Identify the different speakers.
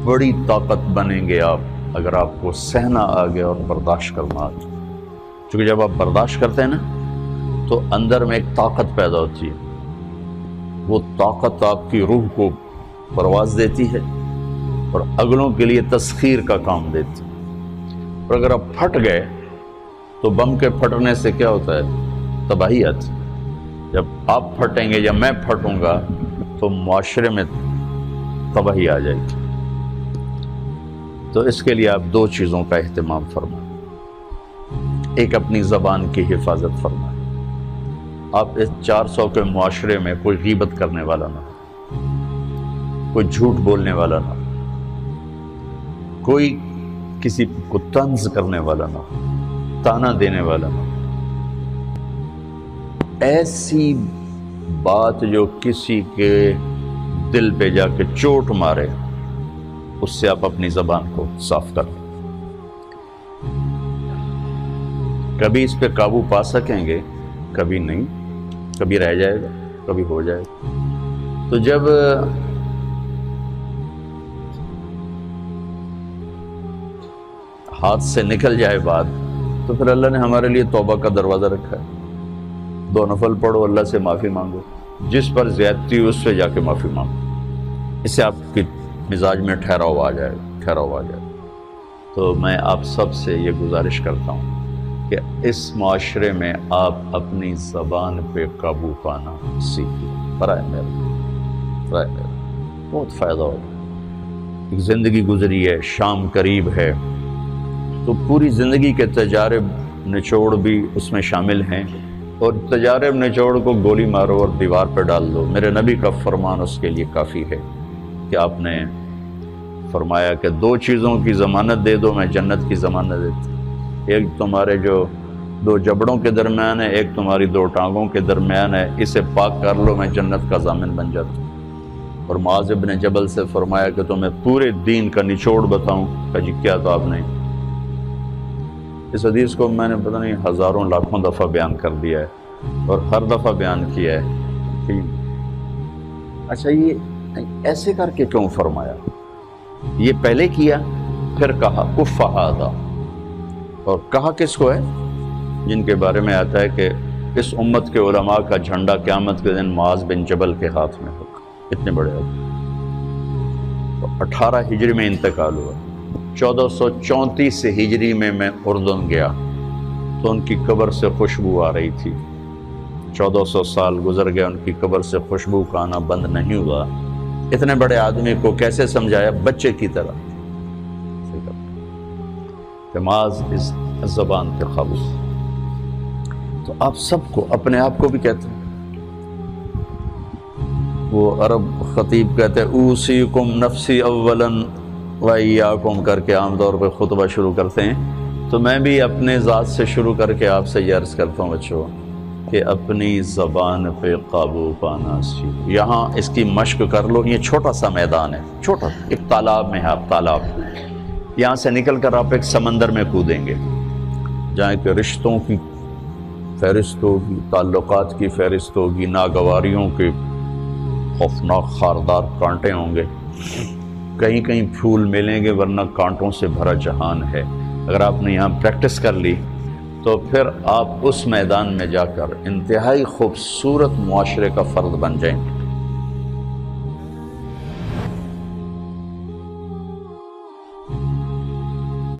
Speaker 1: بڑی طاقت بنیں گے آپ اگر آپ کو سہنا آ گیا اور برداشت کرنا آ گیا. چونکہ جب آپ برداشت کرتے ہیں نا تو اندر میں ایک طاقت پیدا ہوتی ہے. وہ طاقت آپ کی روح کو پرواز دیتی ہے اور اگلوں کے لیے تسخیر کا کام دیتی ہے. اور اگر آپ پھٹ گئے تو بم کے پھٹنے سے کیا ہوتا ہے؟ تباہی آتی. جب آپ پھٹیں گے یا میں پھٹوں گا تو معاشرے میں تباہی آ جائے گی. تو اس کے لیے آپ دو چیزوں کا اہتمام فرمائیں. ایک اپنی زبان کی حفاظت فرمائیں. آپ اس 400 کے معاشرے میں کوئی غیبت کرنے والا نہ ہو، کوئی جھوٹ بولنے والا نہ ہو، کوئی کسی کو طنز کرنے والا نہ ہو، تانا دینے والا نہ ہو. ایسی بات جو کسی کے دل پہ جا کے چوٹ مارے اس سے آپ اپنی زبان کو صاف کر لیں. کبھی اس پہ قابو پا سکیں گے، کبھی نہیں، کبھی رہ جائے گا، کبھی ہو جائے گا. تو جب ہاتھ سے نکل جائے بات تو پھر اللہ نے ہمارے لیے توبہ کا دروازہ رکھا ہے. 2 نفل پڑھو، اللہ سے معافی مانگو، جس پر زیادتی ہو اس سے جا کے معافی مانگو. اس سے آپ کی مزاج میں ٹھہراؤ آ جائے گا. تو میں آپ سب سے یہ گزارش کرتا ہوں کہ اس معاشرے میں آپ اپنی زبان پہ قابو پانا سیکھیں. برائے میرا بہت فائدہ ہوگا. ایک زندگی گزری ہے، شام قریب ہے، تو پوری زندگی کے تجارب نچوڑ بھی اس میں شامل ہیں. اور تجارب نچوڑ کو گولی مارو اور دیوار پہ ڈال دو. میرے نبی کا فرمان اس کے لیے کافی ہے کہ آپ نے فرمایا کہ 2 چیزوں کی ضمانت دے دو، میں جنت کی ضمانت دیتا. ایک تمہارے جو 2 جبڑوں کے درمیان ہے، ایک تمہاری 2 ٹانگوں کے درمیان ہے، اسے پاک کر لو، میں جنت کا ضامن بن جاتا ہوں. اور معاذ بن جبل سے فرمایا کہ تمہیں پورے دین کا نچوڑ بتاؤں. کہ جی کیا؟ تو آپ نے اس حدیث کو میں نے پتہ نہیں ہزاروں لاکھوں دفعہ بیان کر دیا ہے اور ہر دفعہ بیان کیا ہے کہ اچھا یہ ایسے کر کے کیوں فرمایا؟ یہ پہلے کیا پھر کہا کف ھذا. اور کہا کس کو ہے؟ جن کے بارے میں آتا ہے کہ اس امت کے علماء کا جھنڈا قیامت کے دن معاذ بن جبل کے ہاتھ میں ہوگا. اتنے بڑے آدمی. تو 18 ہجری میں انتقال ہوا. 1434 ہجری میں اردن گیا تو ان کی قبر سے خوشبو آ رہی تھی. 1400 سال گزر گئے، ان کی قبر سے خوشبو کا آنا بند نہیں ہوا. اتنے بڑے آدمی کو کیسے سمجھایا؟ بچے کی طرح. معاذ اس زبان کے قابو. تو آپ سب کو، اپنے آپ کو بھی کہتے ہیں. وہ عرب خطیب کہتے ہیں اوصیکم نفسی اولا وایاکم کر کے عام طور پہ خطبہ شروع کرتے ہیں. تو میں بھی اپنے ذات سے شروع کر کے آپ سے یہ عرض کرتا ہوں بچوں کہ اپنی زبان پہ قابو پانا سیکھو. یہاں اس کی مشق کر لو. یہ چھوٹا سا میدان ہے، چھوٹا ایک تالاب میں ہے. آپ تالاب، یہاں سے نکل کر آپ ایک سمندر میں کودیں گے جہاں کہ رشتوں کی فہرست ہوگی، تعلقات کی فہرست ہوگی، ناگواریوں کے خوفناک خاردار کانٹے ہوں گے. کہیں کہیں پھول ملیں گے ورنہ کانٹوں سے بھرا جہان ہے. اگر آپ نے یہاں پریکٹس کر لی تو پھر آپ اس میدان میں جا کر انتہائی خوبصورت معاشرے کا فرد بن جائیں.